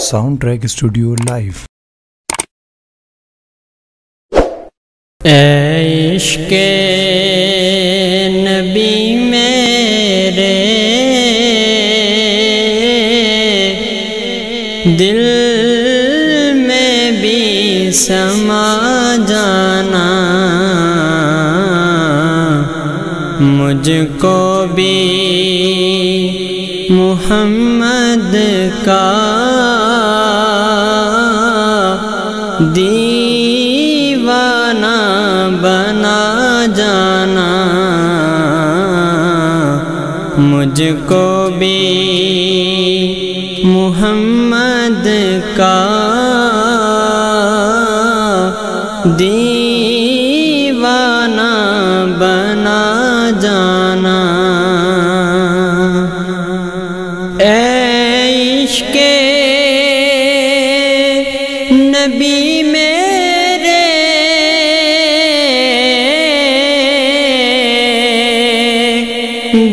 Sound track studio live. اے عشق نبی میرے دل میں بھی سما جانا، مجھ کو بھی محمد کا دیوانہ بنا جانا، مجھ کو بھی محمد کا دیوانہ بنا جانا۔ اے عشق نبی میرے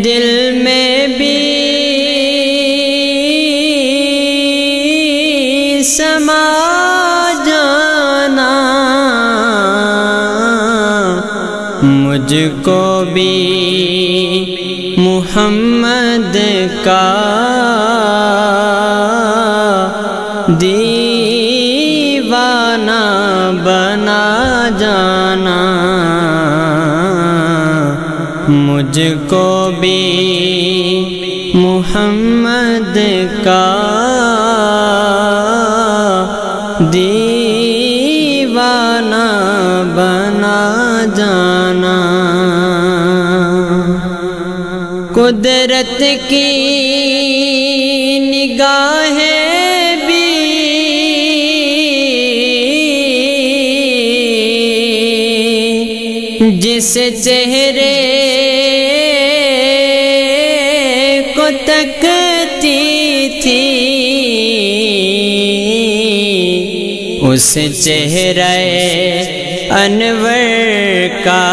دل میں بھی سما جانا، مجھ کو بھی محمد کا دیوانہ بنا جانا، مجھ کو بھی محمد کا دیوانہ بنا جانا۔ قدرت کی نگاہیں بھی جس چہرے کو تکتی تھی، اس چہرے انور کا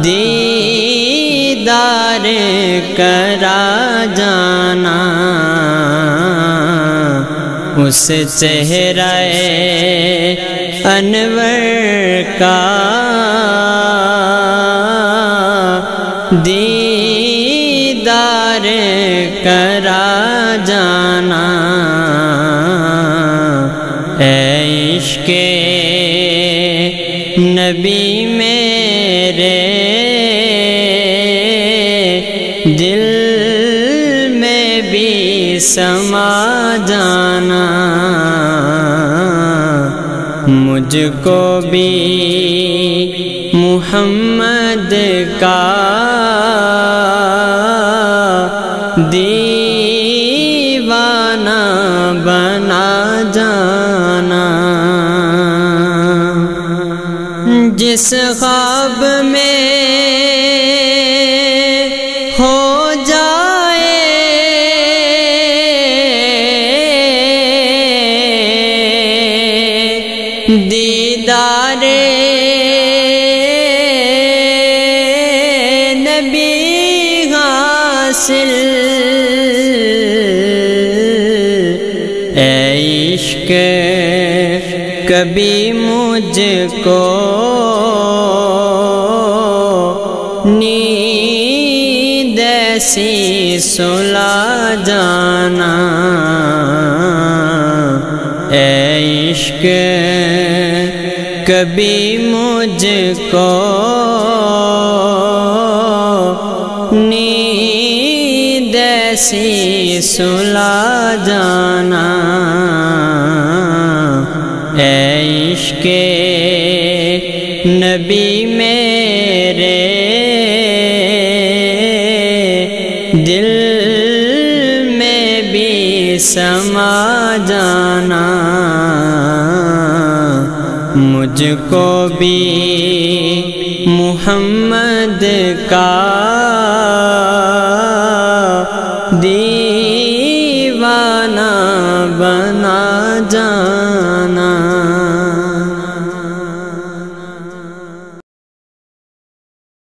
دیدار کرا جانا، اس چہرے انور کا دیدار کرا جانا۔ اے عشق نبی میرے دل میں بھی سما جانا، مجھ کو بھی محمد کا دیوانہ بنا جانا۔ جس خواب میں ہو جائے دیدار نبی حاصل، اے عشق کبھی مجھ کو نیند ایسی سلا جانا، اے عشق کبھی مجھ کو نیند ایسی سلا جانا، اے عشق نبی میرے دل میں بھی سما جانا، مجھ کو بھی محمد کا